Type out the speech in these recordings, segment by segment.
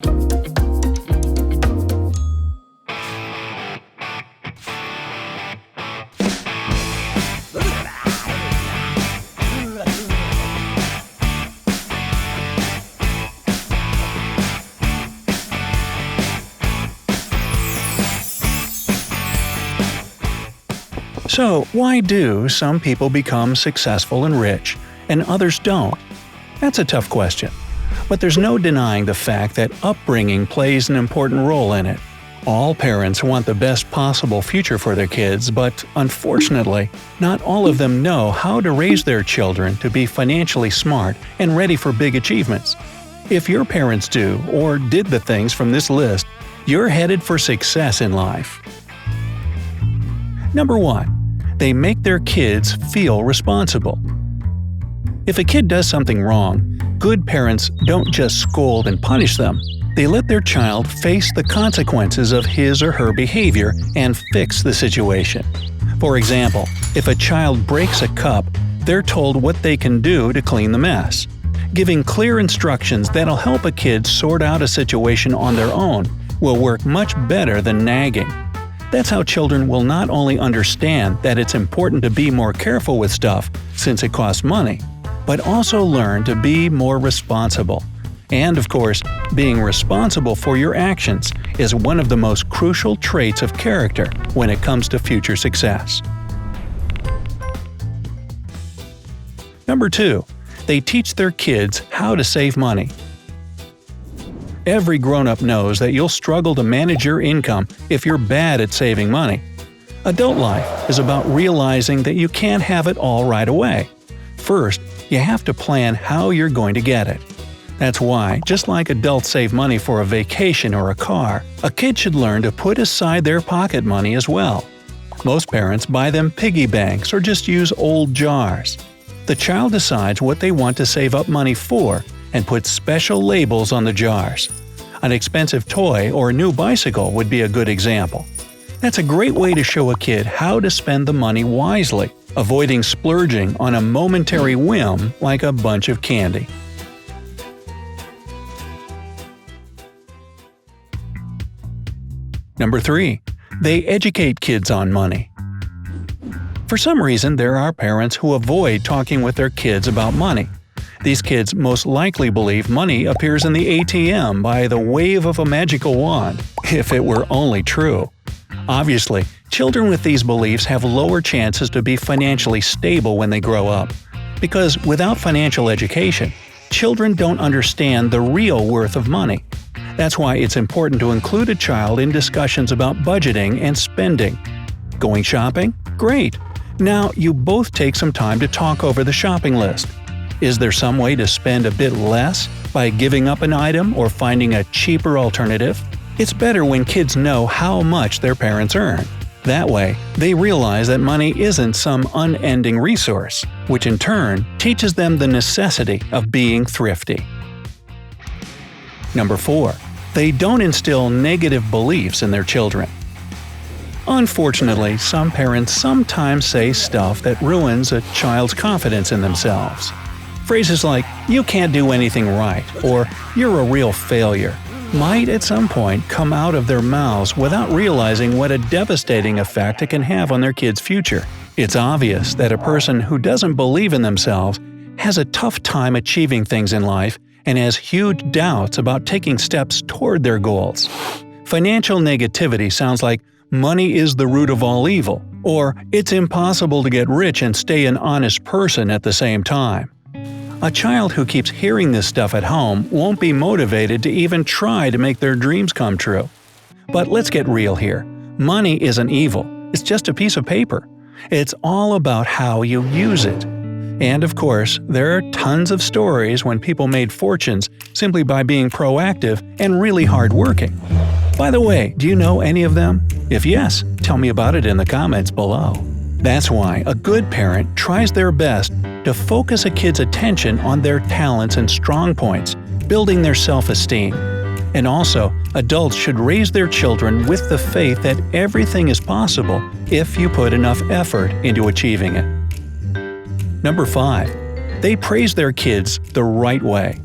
So, why do some people become successful and rich, and others don't? That's a tough question. But there's no denying the fact that upbringing plays an important role in it. All parents want the best possible future for their kids, but unfortunately, not all of them know how to raise their children to be financially smart and ready for big achievements. If your parents do, or did the things from this list, you're headed for success in life. Number 1. They make their kids feel responsible. If a kid does something wrong, good parents don't just scold and punish them. They let their child face the consequences of his or her behavior and fix the situation. For example, if a child breaks a cup, they're told what they can do to clean the mess. Giving clear instructions that'll help a kid sort out a situation on their own will work much better than nagging. That's how children will not only understand that it's important to be more careful with stuff since it costs money, but also learn to be more responsible. And of course, being responsible for your actions is one of the most crucial traits of character when it comes to future success. Number 2. They teach their kids how to save money. Every grown-up knows that you'll struggle to manage your income if you're bad at saving money. Adult life is about realizing that you can't have it all right away. First, you have to plan how you're going to get it. That's why, just like adults save money for a vacation or a car, a kid should learn to put aside their pocket money as well. Most parents buy them piggy banks or just use old jars. The child decides what they want to save up money for and puts special labels on the jars. An expensive toy or a new bicycle would be a good example. That's a great way to show a kid how to spend the money wisely, avoiding splurging on a momentary whim like a bunch of candy. Number 3. They educate kids on money. For some reason, there are parents who avoid talking with their kids about money. These kids most likely believe money appears in the ATM by the wave of a magical wand, if it were only true. Obviously, children with these beliefs have lower chances to be financially stable when they grow up. Because without financial education, children don't understand the real worth of money. That's why it's important to include a child in discussions about budgeting and spending. Going shopping? Great! Now you both take some time to talk over the shopping list. Is there some way to spend a bit less by giving up an item or finding a cheaper alternative? It's better when kids know how much their parents earn. That way, they realize that money isn't some unending resource, which in turn teaches them the necessity of being thrifty. Number 4. They don't instill negative beliefs in their children. Unfortunately, some parents sometimes say stuff that ruins a child's confidence in themselves. Phrases like, "you can't do anything right," or "you're a real failure," might at some point come out of their mouths without realizing what a devastating effect it can have on their kid's future. It's obvious that a person who doesn't believe in themselves has a tough time achieving things in life and has huge doubts about taking steps toward their goals. Financial negativity sounds like "money is the root of all evil," or "it's impossible to get rich and stay an honest person at the same time." A child who keeps hearing this stuff at home won't be motivated to even try to make their dreams come true. But let's get real here. Money isn't evil. It's just a piece of paper. It's all about how you use it. And of course, there are tons of stories when people made fortunes simply by being proactive and really hardworking. By the way, do you know any of them? If yes, tell me about it in the comments below. That's why a good parent tries their best to focus a kid's attention on their talents and strong points, building their self-esteem. And also, adults should raise their children with the faith that everything is possible if you put enough effort into achieving it. Number 5. They praise their kids the right way.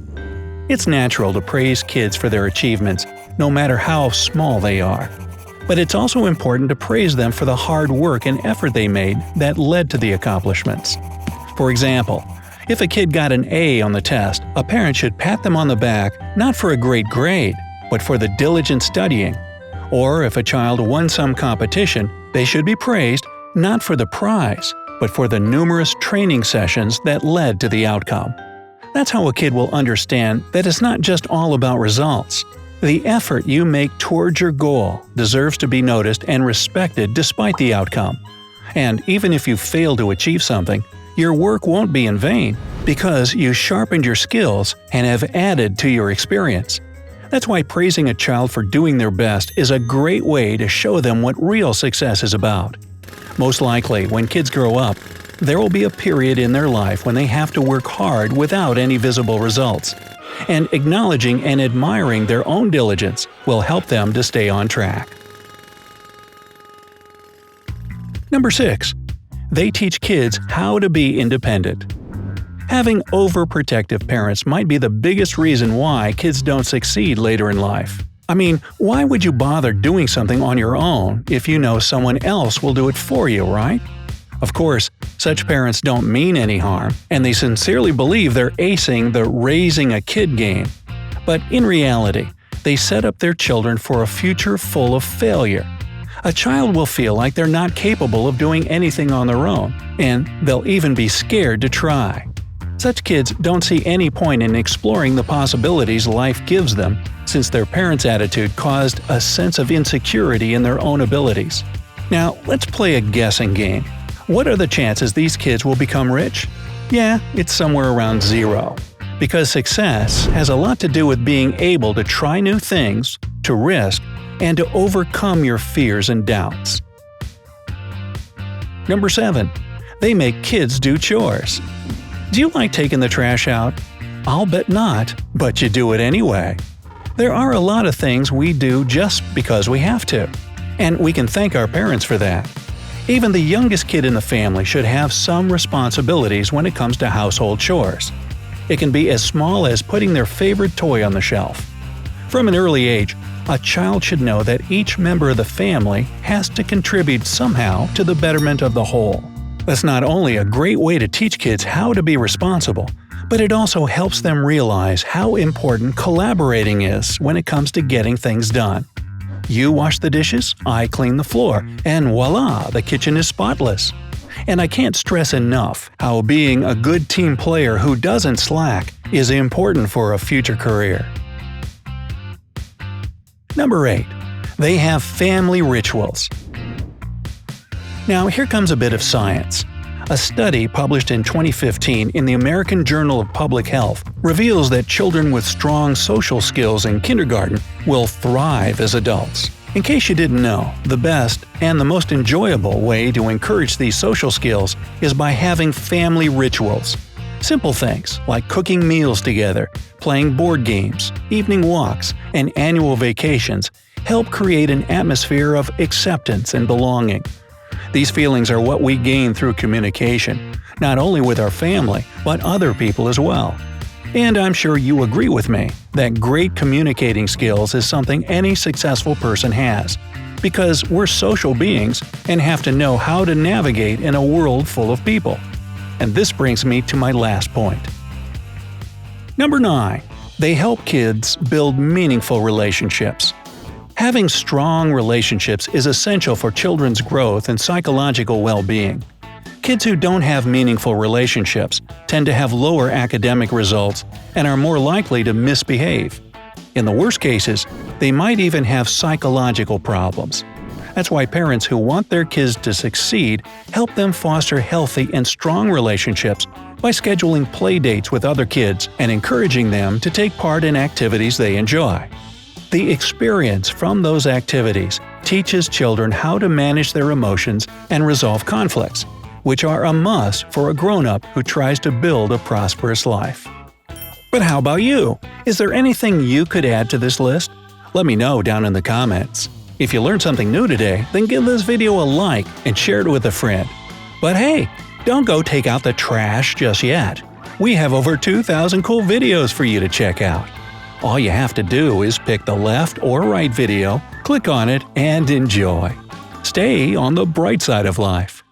It's natural to praise kids for their achievements, no matter how small they are. But it's also important to praise them for the hard work and effort they made that led to the accomplishments. For example, if a kid got an A on the test, a parent should pat them on the back not for a great grade, but for the diligent studying. Or if a child won some competition, they should be praised not for the prize, but for the numerous training sessions that led to the outcome. That's how a kid will understand that it's not just all about results. The effort you make towards your goal deserves to be noticed and respected despite the outcome. And even if you fail to achieve something, your work won't be in vain because you sharpened your skills and have added to your experience. That's why praising a child for doing their best is a great way to show them what real success is about. Most likely, when kids grow up, there will be a period in their life when they have to work hard without any visible results. And acknowledging and admiring their own diligence will help them to stay on track. Number 6. They teach kids how to be independent. Having overprotective parents might be the biggest reason why kids don't succeed later in life. I mean, why would you bother doing something on your own if you know someone else will do it for you, right? Of course, such parents don't mean any harm, and they sincerely believe they're acing the raising a kid game. But in reality, they set up their children for a future full of failure. A child will feel like they're not capable of doing anything on their own, and they'll even be scared to try. Such kids don't see any point in exploring the possibilities life gives them, since their parents' attitude caused a sense of insecurity in their own abilities. Now, let's play a guessing game. What are the chances these kids will become rich? Yeah, it's somewhere around 0. Because success has a lot to do with being able to try new things, to risk, and to overcome your fears and doubts. Number 7. They make kids do chores. Do you like taking the trash out? I'll bet not, but you do it anyway. There are a lot of things we do just because we have to, and we can thank our parents for that. Even the youngest kid in the family should have some responsibilities when it comes to household chores. It can be as small as putting their favorite toy on the shelf. From an early age, a child should know that each member of the family has to contribute somehow to the betterment of the whole. That's not only a great way to teach kids how to be responsible, but it also helps them realize how important collaborating is when it comes to getting things done. You wash the dishes, I clean the floor, and voila, the kitchen is spotless. And I can't stress enough how being a good team player who doesn't slack is important for a future career. Number 8. They have family rituals. Now here comes a bit of science. A study published in 2015 in the American Journal of Public Health reveals that children with strong social skills in kindergarten will thrive as adults. In case you didn't know, the best and the most enjoyable way to encourage these social skills is by having family rituals. Simple things like cooking meals together, playing board games, evening walks, and annual vacations help create an atmosphere of acceptance and belonging. These feelings are what we gain through communication, not only with our family, but other people as well. And I'm sure you agree with me that great communicating skills is something any successful person has, because we're social beings and have to know how to navigate in a world full of people. And this brings me to my last point. Number 9. They help kids build meaningful relationships. Having strong relationships is essential for children's growth and psychological well-being. Kids who don't have meaningful relationships tend to have lower academic results and are more likely to misbehave. In the worst cases, they might even have psychological problems. That's why parents who want their kids to succeed help them foster healthy and strong relationships by scheduling play dates with other kids and encouraging them to take part in activities they enjoy. The experience from those activities teaches children how to manage their emotions and resolve conflicts, which are a must for a grown-up who tries to build a prosperous life. But how about you? Is there anything you could add to this list? Let me know down in the comments. If you learned something new today, then give this video a like and share it with a friend. But hey, don't go take out the trash just yet. We have over 2,000 cool videos for you to check out. All you have to do is pick the left or right video, click on it, and enjoy. Stay on the bright side of life.